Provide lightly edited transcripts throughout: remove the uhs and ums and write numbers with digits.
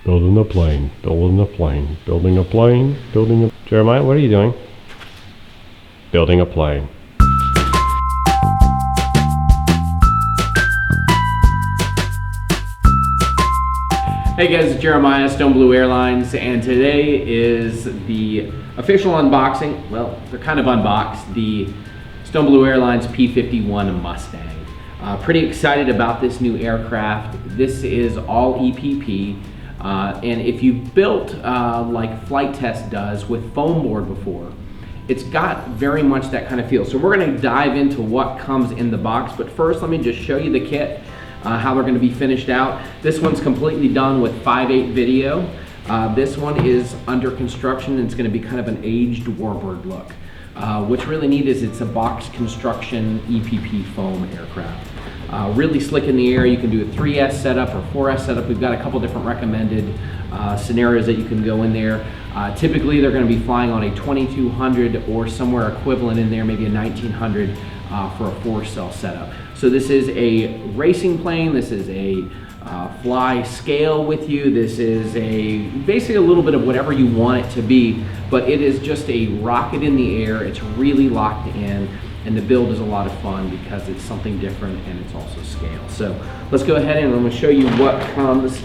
Building a plane, building a plane, building a plane, building a... Jeremiah, what are you doing? Building a plane. Hey guys, it's Jeremiah, Stone Blue Airlines, and today is the official unboxing. Well, they're kind of unboxed, the Stone Blue Airlines P-51 Mustang. Pretty excited about this new aircraft. This is all EPP, and if you've built like Flight Test does with foam board before, it's got very much that kind of feel. So we're going to dive into what comes in the box, but first let me just show you the kit. How they're going to be finished out. This one's completely done with 5/8 video. This one is under construction and it's going to be kind of an aged warbird look. What's really neat is it's a box construction EPP foam aircraft. Really slick in the air. You can do a 3S setup or 4S setup. We've got a couple different recommended scenarios that you can go in there. Typically they're going to be flying on a 2200 or somewhere equivalent in there, maybe a 1900 for a 4-cell setup. So this is a racing plane, this is a fly scale with you, this is basically a little bit of whatever you want it to be, but it is just a rocket in the air. It's really locked in, and the build is a lot of fun because it's something different and it's also scale. So let's go ahead and I'm going to show you what comes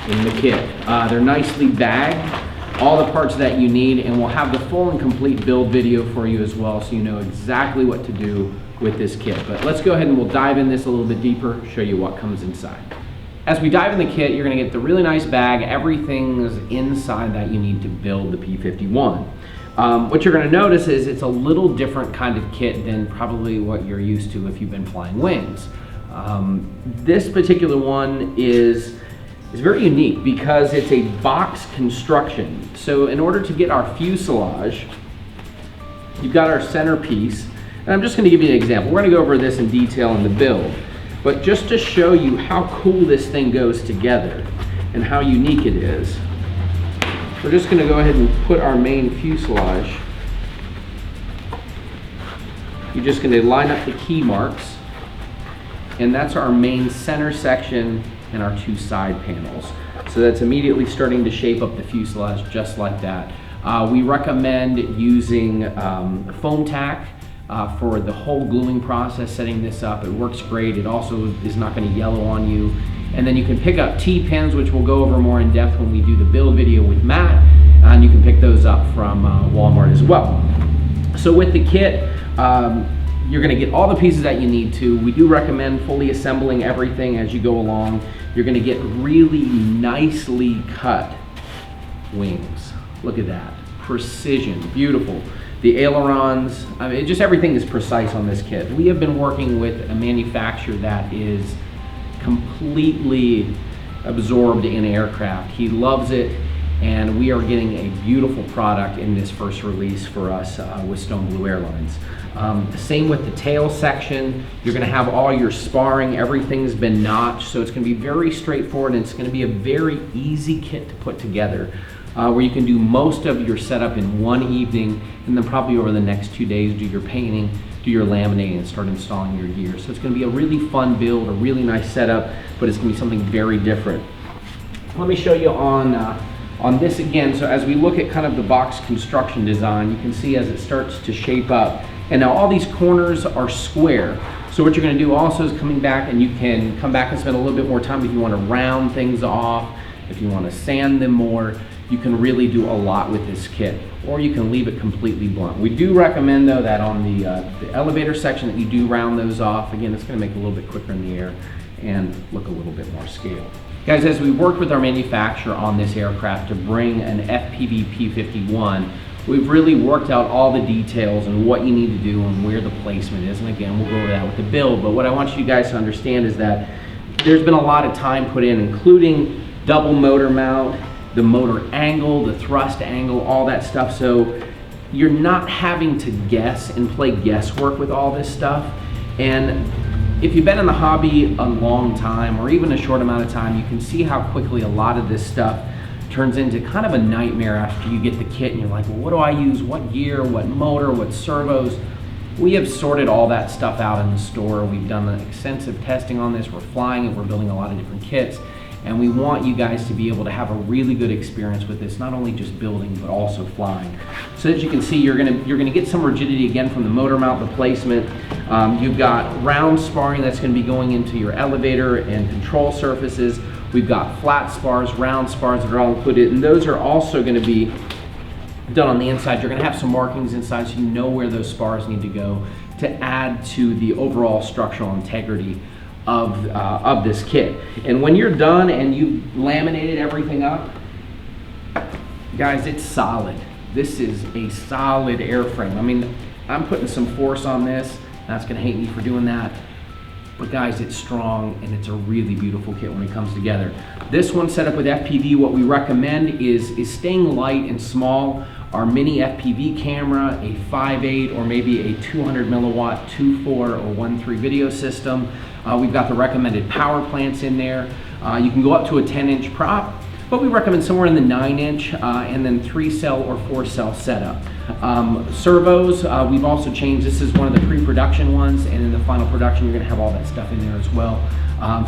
in the kit. They're nicely bagged, all the parts that you need, and we'll have the full and complete build video for you as well, so you know exactly what to do with this kit. But let's go ahead and we'll dive in this a little bit deeper, show you what comes inside. As we dive in the kit, you're going to get the really nice bag. Everything's inside that you need to build the P-51. What you're going to notice is it's a little different kind of kit than probably what you're used to if you've been flying wings. This particular one is very unique because it's a box construction. So in order to get our fuselage, you've got our centerpiece. And I'm just going to give you an example. We're going to go over this in detail in the build, but just to show you how cool this thing goes together and how unique it is, we're just going to go ahead and put our main fuselage. You're just going to line up the key marks, and that's our main center section and our two side panels. So that's immediately starting to shape up the fuselage just like that. We recommend using foam tack for the whole gluing process, setting this up. It works great. It also is not going to yellow on you. And then you can pick up T-pins, which we'll go over more in depth when we do the build video with Matt, and you can pick those up from Walmart as well. So with the kit, you're going to get all the pieces that you need to. We do recommend fully assembling everything as you go along. You're going to get really nicely cut wings. Look at that. Precision. Beautiful. The ailerons, I mean, just everything is precise on this kit. We have been working with a manufacturer that is completely absorbed in aircraft. He loves it, and we are getting a beautiful product in this first release for us with Stone Blue Airlines. Same with the tail section. You're going to have all your sparring. Everything's been notched, so it's going to be very straightforward, and it's going to be a very easy kit to put together. Where you can do most of your setup in one evening, and then probably over the next 2 days do your painting, do your laminating, and start installing your gear. So it's going to be a really fun build, a really nice setup, but it's going to be something very different. Let me show you on this again. So as we look at kind of the box construction design, you can see as it starts to shape up. And now all these corners are square. So what you're going to do also is coming back, and you can come back and spend a little bit more time if you want to round things off, if you want to sand them more. You can really do a lot with this kit, or you can leave it completely blunt. We do recommend though that on the elevator section that you do round those off. Again, it's going to make it a little bit quicker in the air and look a little bit more scaled. Guys, as we worked with our manufacturer on this aircraft to bring an FPV P-51, we've really worked out all the details and what you need to do and where the placement is. And again, we'll go over that with the build, but what I want you guys to understand is that there's been a lot of time put in, including double motor mount, the motor angle, the thrust angle, all that stuff. So you're not having to guess and play guesswork with all this stuff. And if you've been in the hobby a long time or even a short amount of time, you can see how quickly a lot of this stuff turns into kind of a nightmare after you get the kit and you're like, well, what do I use? What gear, what motor, what servos? We have sorted all that stuff out in the store. We've done extensive testing on this. We're flying it. We're building a lot of different kits. And we want you guys to be able to have a really good experience with this, not only just building, but also flying. So as you can see, you're gonna get some rigidity again from the motor mount, the placement. You've got round sparring that's gonna be going into your elevator and control surfaces. We've got flat spars, round spars that are all included, and those are also gonna be done on the inside. You're gonna have some markings inside so you know where those spars need to go to add to the overall structural integrity of this kit. And when you're done and you've laminated everything up, guys, it's solid. This is a solid airframe. I mean, I'm putting some force on this. That's gonna hate me for doing that. But guys, it's strong and it's a really beautiful kit when it comes together. This one set up with FPV, what we recommend is staying light and small. Our mini FPV camera, a 5.8 or maybe a 200 milliwatt 2.4 or 1.3 video system. We've got the recommended power plants in there. You can go up to a 10-inch prop, but we recommend somewhere in the 9-inch and then 3-cell or 4-cell setup. Servos, we've also changed. This is one of the pre-production ones, and in the final production, you're gonna have all that stuff in there as well.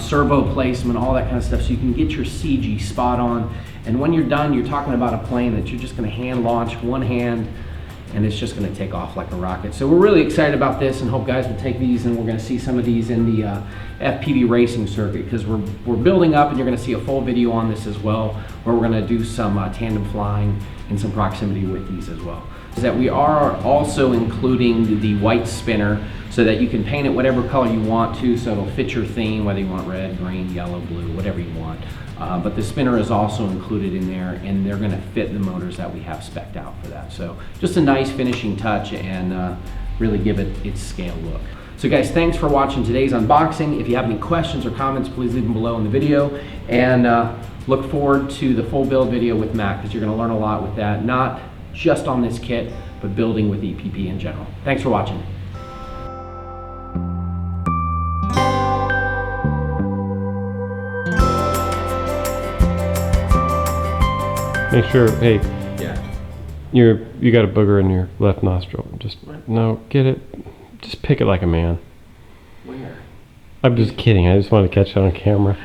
Servo placement, all that kind of stuff, so you can get your CG spot on. And when you're done, you're talking about a plane that you're just gonna hand launch, one hand, and it's just gonna take off like a rocket. So we're really excited about this and hope guys will take these, and we're gonna see some of these in the FPV racing circuit, because we're building up, and you're gonna see a full video on this as well, where we're gonna do some tandem flying and some proximity with these as well. Is that we are also including the white spinner so that you can paint it whatever color you want to, so it'll fit your theme, whether you want red, green, yellow, blue, whatever you want. But the spinner is also included in there, and they're gonna fit the motors that we have spec'd out for that. So just a nice finishing touch and really give it its scale look. So guys, thanks for watching today's unboxing. If you have any questions or comments, please leave them below in the video. And look forward to the full build video with Matt, because you're gonna learn a lot with that, not just on this kit, but building with EPP in general. Thanks for watching. Make sure, hey, Yeah. you got a booger in your left nostril. Just, no, get it. Just pick it like a man. Where? I'm just kidding. I just wanted to catch it on camera.